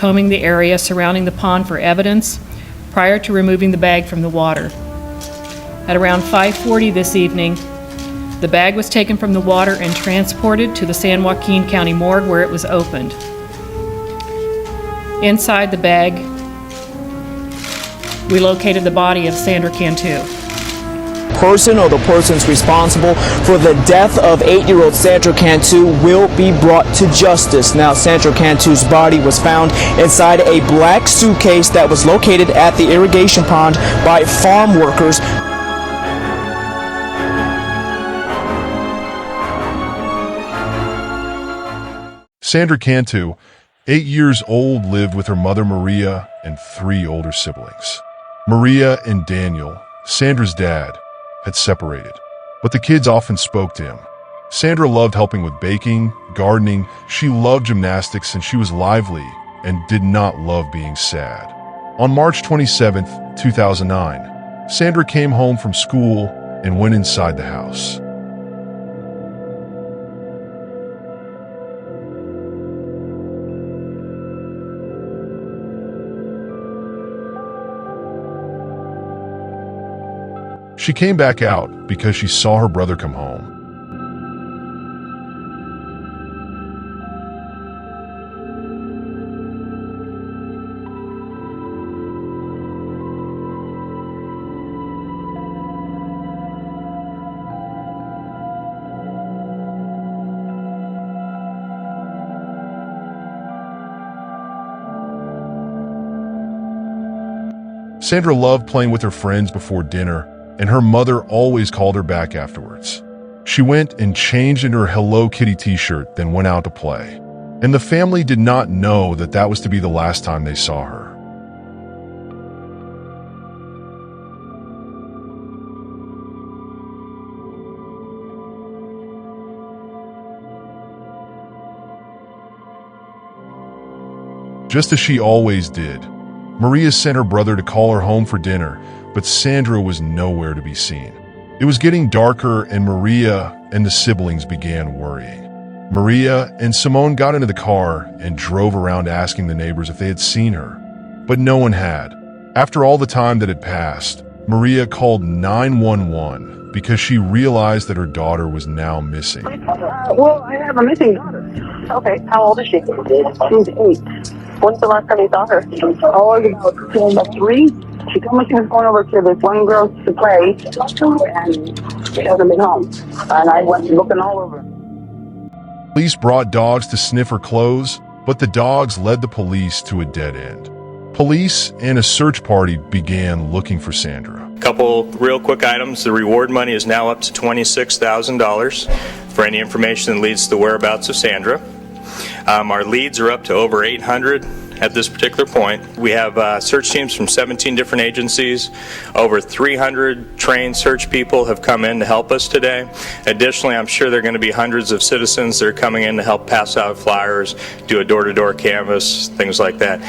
combing the area surrounding the pond for evidence prior to removing the bag from the water. At around 5:40 this evening, the bag was taken from the water and transported to the San Joaquin County morgue where it was opened. Inside the bag, we located the body of Sandra Cantu. Person or the persons responsible for the death of 8-year-old Sandra Cantu will be brought to justice. Now, Sandra Cantu's body was found inside a black suitcase that was located at the irrigation pond by farm workers. Sandra Cantu, 8 years old, lived with her mother Maria and 3 older siblings. Maria and Daniel, Sandra's dad, had separated, but the kids often spoke to him. Sandra loved helping with baking, gardening. She loved gymnastics, and she was lively and did not love being sad. On March 27, 2009, Sandra came home from school and went inside the house. She came back out because she saw her brother come home. Sandra loved playing with her friends before dinner, and her mother always called her back afterwards. She went and changed into her Hello Kitty t-shirt, then went out to play. And the family did not know that that was to be the last time they saw her. Just as she always did, Maria sent her brother to call her home for dinner, but Sandra was nowhere to be seen. It was getting darker, and Maria and the siblings began worrying. Maria and Simone got into the car and drove around asking the neighbors if they had seen her, but no one had. After all the time that had passed, Maria called 911 because she realized that her daughter was now missing. Well, I have a missing daughter. Okay, how old is she? She's 8. When's the last time you saw her? Oh, about 3. She told me she was going over to this one girl to play, and she hasn't been home. And I went looking all over. Police brought dogs to sniff her clothes, but the dogs led the police to a dead end. Police and a search party began looking for Sandra. Couple real quick items. The reward money is now up to $26,000 for any information that leads to the whereabouts of Sandra. Our leads are up to over 800 at this particular point. We have search teams from 17 different agencies. Over 300 trained search people have come in to help us today. Additionally, I'm sure there are going to be hundreds of citizens that are coming in to help pass out flyers, do a door-to-door canvass, things like that.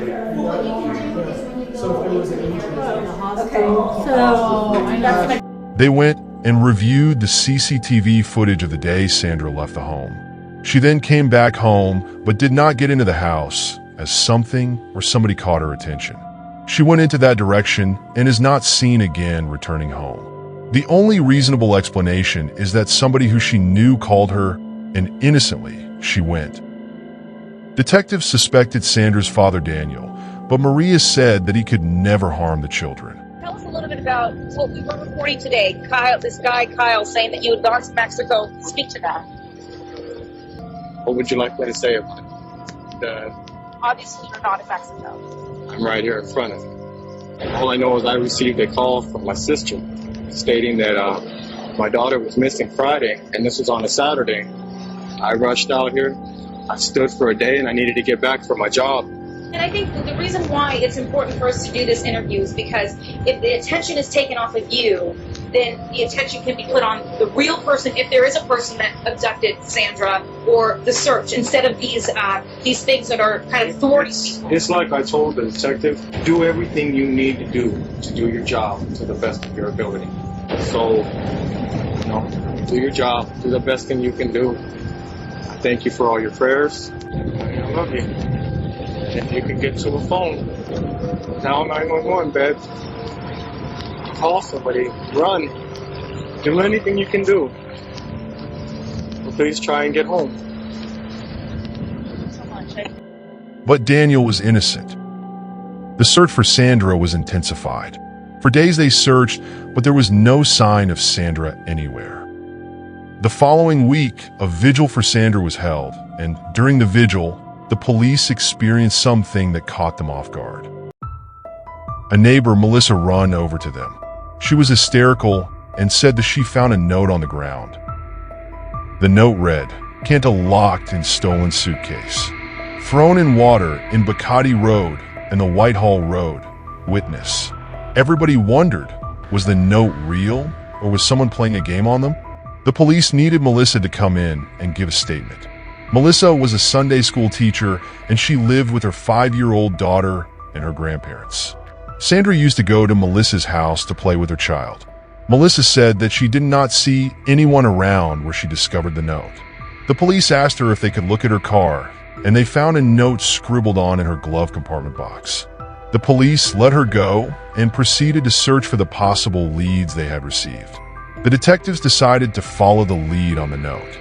They went and reviewed the CCTV footage of the day Sandra left the home. She then came back home, but did not get into the house, as something or somebody caught her attention. She went into that direction and is not seen again returning home. The only reasonable explanation is that somebody who she knew called her, and innocently she went. Detectives suspected Sandra's father, Daniel, but Maria said that he could never harm the children. Tell us a little bit about what we were reporting today. Kyle, saying that you had gone to Mexico. Speak to that. What would you like me to say about it? Obviously, you're not in Mexico. I'm right here in front of you. All I know is I received a call from my sister stating that my daughter was missing Friday, and this was on a Saturday. I rushed out here. I stood for a day, and I needed to get back for my job. And I think the reason why it's important for us to do this interview is because if the attention is taken off of you, then the attention can be put on the real person, if there is a person that abducted Sandra, or the search, instead of these things that are kind of authority people. It's like I told the detective, do everything you need to do your job to the best of your ability. So, do your job, do the best thing you can do. I thank you for all your prayers. I love you. and you can get to a phone. Dial 911, beds. Call somebody. Run. Do anything you can do. But please try and get home. But Daniel was innocent. The search for Sandra was intensified. For days they searched, but there was no sign of Sandra anywhere. The following week, a vigil for Sandra was held, and during the vigil, the police experienced something that caught them off guard. A neighbor, Melissa, ran over to them. She was hysterical and said that she found a note on the ground. The note read, "Cantu locked in stolen suitcase. Thrown in water in Bacardi Road and the Whitehall Road. Witness." Everybody wondered, was the note real or was someone playing a game on them? The police needed Melissa to come in and give a statement. Melissa was a Sunday school teacher and she lived with her 5-year-old daughter and her grandparents. Sandra used to go to Melissa's house to play with her child. Melissa said that she did not see anyone around where she discovered the note. The police asked her if they could look at her car, and they found a note scribbled on in her glove compartment box. The police let her go and proceeded to search for the possible leads they had received. The detectives decided to follow the lead on the note.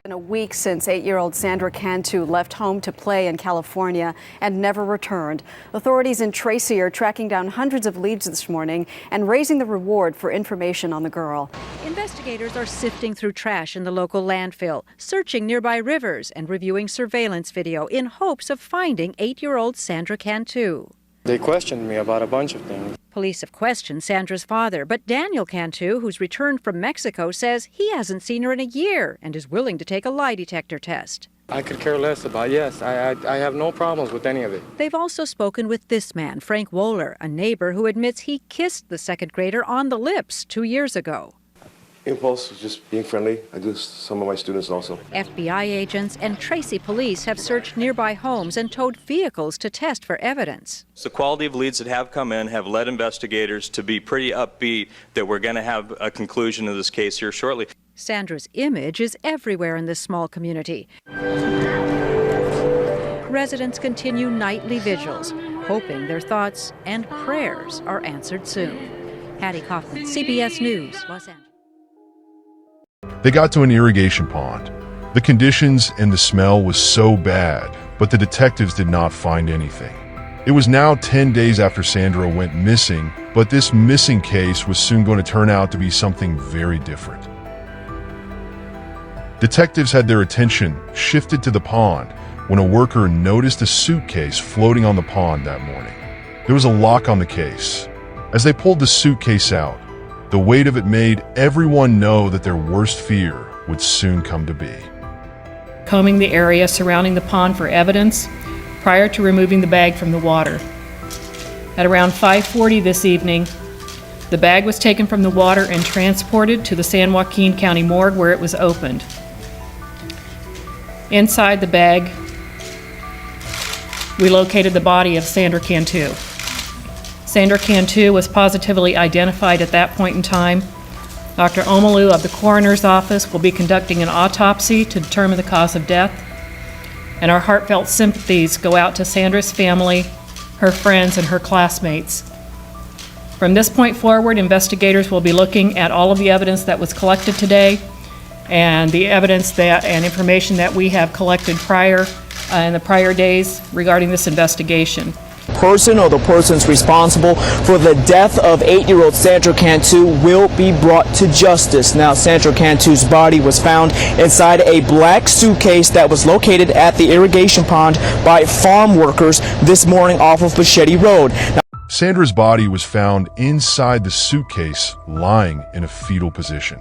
In a week since 8-year-old Sandra Cantu left home to play in California and never returned, authorities in Tracy are tracking down hundreds of leads this morning and raising the reward for information on the girl. Investigators are sifting through trash in the local landfill, searching nearby rivers and reviewing surveillance video in hopes of finding 8-year-old Sandra Cantu. They questioned me about a bunch of things. Police have questioned Sandra's father, but Daniel Cantu, who's returned from Mexico, says he hasn't seen her in a year and is willing to take a lie detector test. I could care less about, yes, I have no problems with any of it. They've also spoken with this man, Frank Wohler, a neighbor who admits he kissed the second grader on the lips 2 years ago. Impulse, just being friendly. I do this to some of my students also. FBI agents and Tracy police have searched nearby homes and towed vehicles to test for evidence. The quality of leads that have come in have led investigators to be pretty upbeat that we're going to have a conclusion of this case here shortly. Sandra's image is everywhere in this small community. Residents continue nightly vigils, hoping their thoughts and prayers are answered soon. Hattie Kaufman, CBS News, Los Angeles. They got to an irrigation pond. The conditions and the smell was so bad, but the detectives did not find anything. It was now 10 days after Sandra went missing, but this missing case was soon going to turn out to be something very different. Detectives had their attention shifted to the pond when a worker noticed a suitcase floating on the pond that morning. There was a lock on the case. As they pulled the suitcase out, the weight of it made everyone know that their worst fear would soon come to be. Combing the area surrounding the pond for evidence prior to removing the bag from the water. At around 5:40 this evening, the bag was taken from the water and transported to the San Joaquin County morgue where it was opened. Inside the bag, we located the body of Sandra Cantu. Sandra Cantu was positively identified at that point in time. Dr. Omalu of the coroner's office will be conducting an autopsy to determine the cause of death. And our heartfelt sympathies go out to Sandra's family, her friends, and her classmates. From this point forward, investigators will be looking at all of the evidence that was collected today and the evidence that and information that we have collected in the prior days regarding this investigation. Person or the persons responsible for the death of 8-year-old Sandra Cantu will be brought to justice. Now, Sandra Cantu's body was found inside a black suitcase that was located at the irrigation pond by farm workers this morning off of Machete Road. Now, Sandra's body was found inside the suitcase, lying in a fetal position.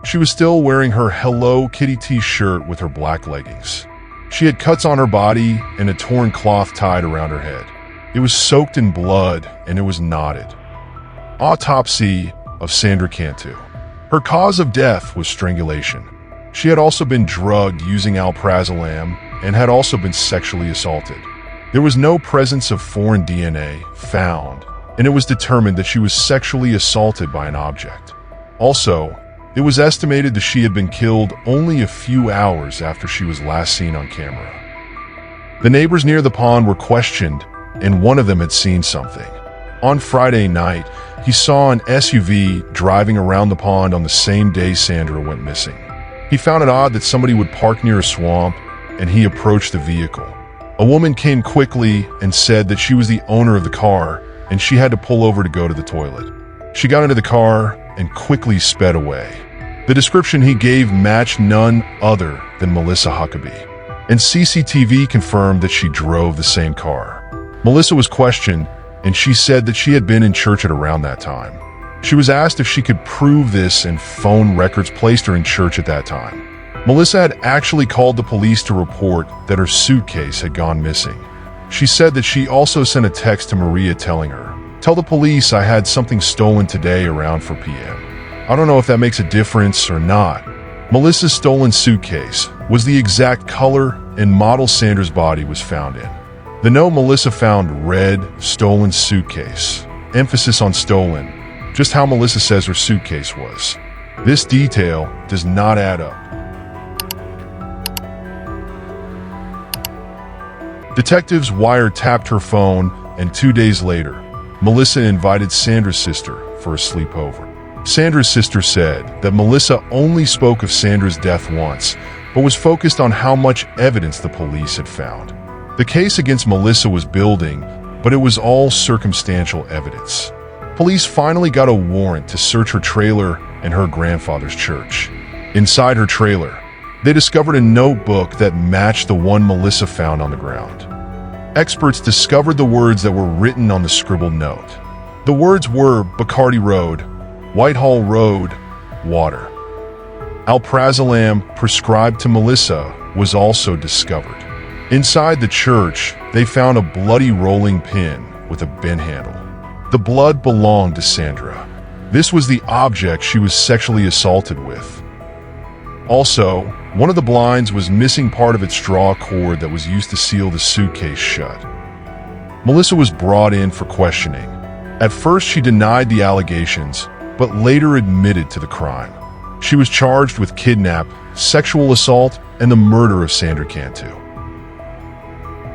She was still wearing her Hello Kitty t-shirt with her black leggings. She had cuts on her body and a torn cloth tied around her head. It was soaked in blood and it was knotted. Autopsy of Sandra Cantu. Her cause of death was strangulation. She had also been drugged using alprazolam and had also been sexually assaulted. There was no presence of foreign DNA found, and it was determined that she was sexually assaulted by an object. Also, it was estimated that she had been killed only a few hours after she was last seen on camera. The neighbors near the pond were questioned, and one of them had seen something. On Friday night, he saw an SUV driving around the pond on the same day Sandra went missing. He found it odd that somebody would park near a swamp, and he approached the vehicle. A woman came quickly and said that she was the owner of the car, and she had to pull over to go to the toilet. She got into the car and quickly sped away. The description he gave matched none other than Melissa Huckabee, and CCTV confirmed that she drove the same car. Melissa was questioned, and she said that she had been in church at around that time. She was asked if she could prove this, and phone records placed her in church at that time. Melissa had actually called the police to report that her suitcase had gone missing. She said that she also sent a text to Maria telling her, "Tell the police I had something stolen today around 4 p.m. I don't know if that makes a difference or not. Melissa's stolen suitcase was the exact color and model Sandra's body was found in. The note Melissa found read, "Stolen suitcase." Emphasis on stolen, just how Melissa says her suitcase was. This detail does not add up. Detectives wiretapped her phone, and 2 days later, Melissa invited Sandra's sister for a sleepover. Sandra's sister said that Melissa only spoke of Sandra's death once, but was focused on how much evidence the police had found. The case against Melissa was building, but it was all circumstantial evidence. Police finally got a warrant to search her trailer and her grandfather's church. Inside her trailer, they discovered a notebook that matched the one Melissa found on the ground. Experts discovered the words that were written on the scribbled note. The words were Bacardi Road, Whitehall Road, water. Alprazolam prescribed to Melissa was also discovered. Inside the church, they found a bloody rolling pin with a bent handle. The blood belonged to Sandra. This was the object she was sexually assaulted with. Also, one of the blinds was missing part of its straw cord that was used to seal the suitcase shut. Melissa was brought in for questioning. At first, she denied the allegations, but later admitted to the crime. She was charged with kidnap, sexual assault, and the murder of Sandra Cantu.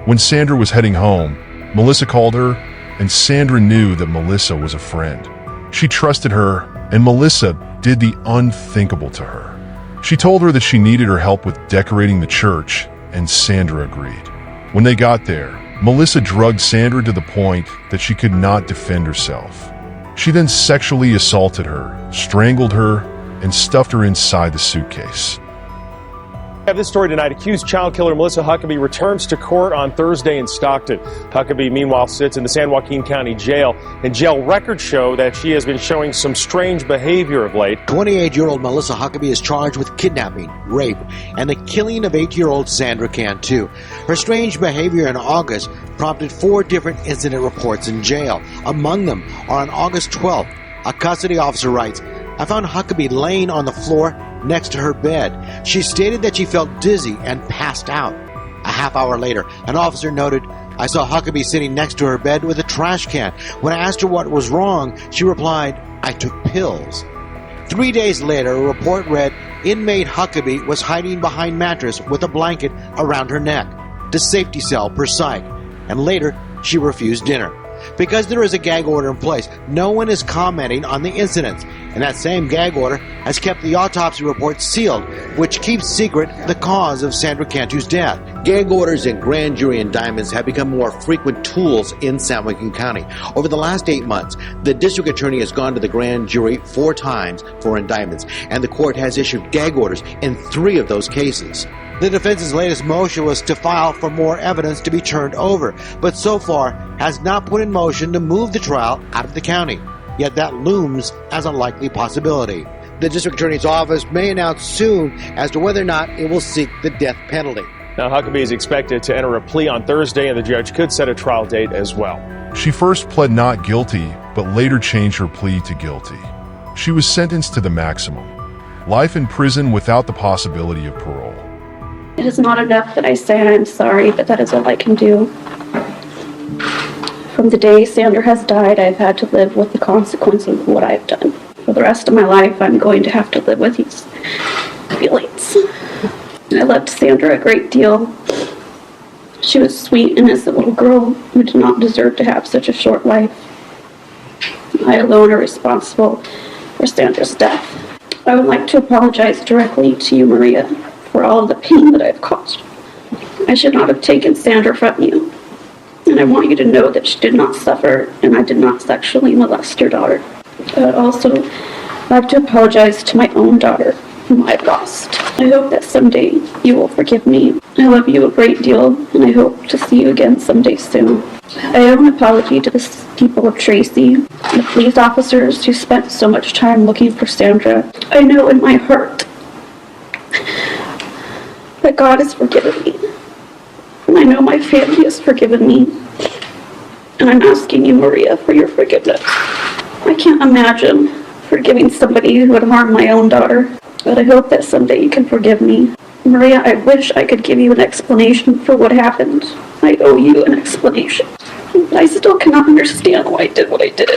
When Sandra was heading home, Melissa called her, and Sandra knew that Melissa was a friend. She trusted her, and Melissa did the unthinkable to her. She told her that she needed her help with decorating the church, and Sandra agreed. When they got there, Melissa drugged Sandra to the point that she could not defend herself. She then sexually assaulted her, strangled her, and stuffed her inside the suitcase. We have this story tonight. Accused child killer Melissa Huckabee returns to court on Thursday in Stockton. Huckabee, meanwhile, sits in the San Joaquin County Jail, and jail records show that she has been showing some strange behavior of late. 28-year-old Melissa Huckabee is charged with kidnapping, rape, and the killing of 8-year-old Sandra Cantu. Her strange behavior in August prompted 4 different incident reports in jail. Among them are on August 12th. A custody officer writes, "I found Huckabee laying on the floor next to her bed. She stated that she felt dizzy and passed out. A half hour later, an officer noted, I saw Huckabee sitting next to her bed with a trash can. When I asked her what was wrong, she replied, I took pills." 3 days later, a report read, inmate Huckabee was hiding behind mattress with a blanket around her neck. The safety cell per psych. And later, she refused dinner. Because there is a gag order in place, no one is commenting on the incidents, and that same gag order has kept the autopsy report sealed, which keeps secret the cause of Sandra Cantu's death. Gag orders and grand jury indictments have become more frequent tools in San Joaquin County. Over the last 8 months, the district attorney has gone to the grand jury 4 times for indictments, and the court has issued gag orders in 3 of those cases. The defense's latest motion was to file for more evidence to be turned over, but so far has not put in motion to move the trial out of the county. Yet that looms as a likely possibility. The district attorney's office may announce soon as to whether or not it will seek the death penalty. Now, Huckabee is expected to enter a plea on Thursday, and the judge could set a trial date as well. She first pled not guilty, but later changed her plea to guilty. She was sentenced to the maximum, life in prison without the possibility of parole. It is not enough that I say I'm sorry, but that is all I can do. From the day Sandra has died, I've had to live with the consequences of what I've done. For the rest of my life, I'm going to have to live with these feelings. I loved Sandra a great deal. She was a sweet, innocent little girl who did not deserve to have such a short life. I alone are responsible for Sandra's death. I would like to apologize directly to you, Maria, for all of the pain that I've caused. I should not have taken Sandra from you, and I want you to know that she did not suffer, and I did not sexually molest your daughter. I would also like to apologize to my own daughter, whom I've lost. I hope that someday you will forgive me. I love you a great deal, and I hope to see you again someday soon. I owe an apology to the people of Tracy, the police officers who spent so much time looking for Sandra. I know in my heart that God has forgiven me, and I know my family has forgiven me, and I'm asking you, Maria, for your forgiveness. I can't imagine forgiving somebody who would harm my own daughter, but I hope that someday you can forgive me. Maria, I wish I could give you an explanation for what happened. I owe you an explanation. But I still cannot understand why I did what I did.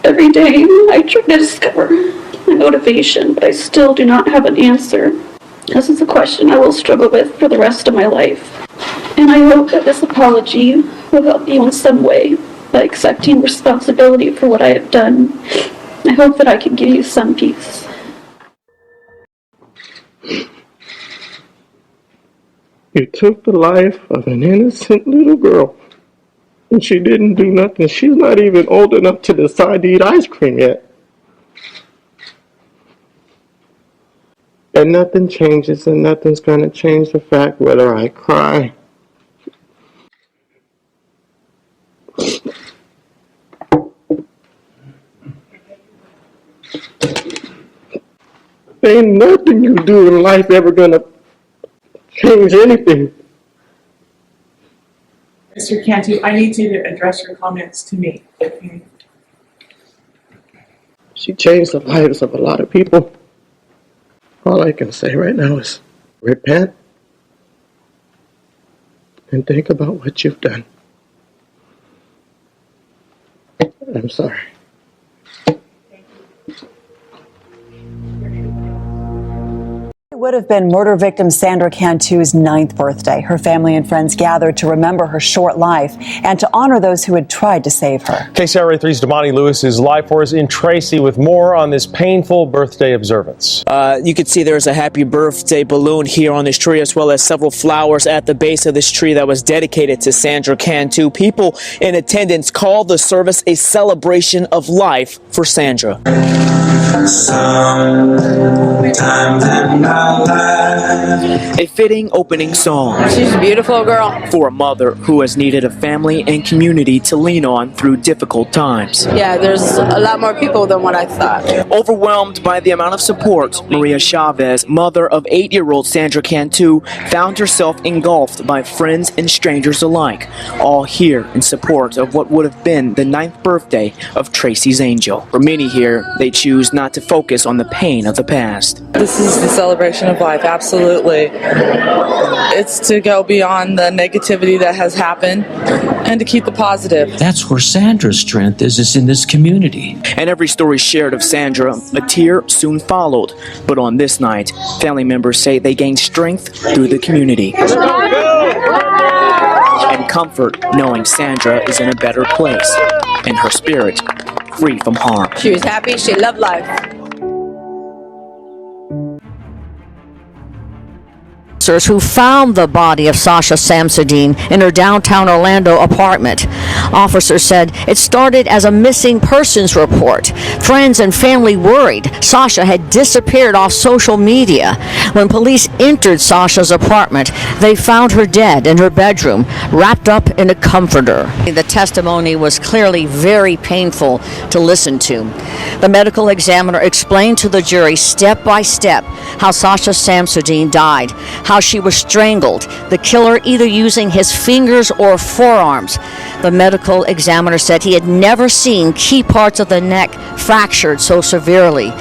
Every day, I try to discover my motivation, but I still do not have an answer. This is a question I will struggle with for the rest of my life. And I hope that this apology will help you in some way by accepting responsibility for what I have done. I hope that I can give you some peace. You took the life of an innocent little girl, and she didn't do nothing. She's not even old enough to decide to eat ice cream yet. And nothing changes, and nothing's going to change the fact whether I cry ain't nothing you do in life ever going to change anything. Mr. Cantu, I need you to address your comments to me. She changed the lives of a lot of people. All I can say right now is repent and think about what you've done. I'm sorry. It would have been murder victim Sandra Cantu's 9th birthday. Her family and friends gathered to remember her short life and to honor those who had tried to save her. KCRA 3's Damani Lewis is live for us in Tracy with more on this painful birthday observance. You can see there's a happy birthday balloon here on this tree, as well as several flowers at the base of this tree that was dedicated to Sandra Cantu. People in attendance called the service a celebration of life for Sandra. A fitting opening song. She's a beautiful girl. For a mother who has needed a family and community to lean on through difficult times. Yeah, there's a lot more people than what I thought. Overwhelmed by the amount of support, Maria Chavez, mother of 8-year-old Sandra Cantu, found herself engulfed by friends and strangers alike, all here in support of what would have been the 9th birthday of Tracy's angel. For many here, they choose not to focus on the pain of the past. This is the celebration of life, absolutely. It's to go beyond the negativity that has happened and to keep the positive. That's where Sandra's strength is in this community. And every story shared of Sandra, a tear soon followed. But on this night, family members say they gained strength through the community. And comfort knowing Sandra is in a better place and her spirit free from harm. She was happy, she loved life. Who found the body of Sasha Samsudin in her downtown Orlando apartment. Officers said it started as a missing persons report. Friends and family worried Sasha had disappeared off social media. When police entered Sasha's apartment, they found her dead in her bedroom, wrapped up in a comforter. The testimony was clearly very painful to listen to. The medical examiner explained to the jury step by step how Sasha Samsudin died, how she was strangled, the killer either using his fingers or forearms. The medical examiner said he had never seen key parts of the neck fractured so severely.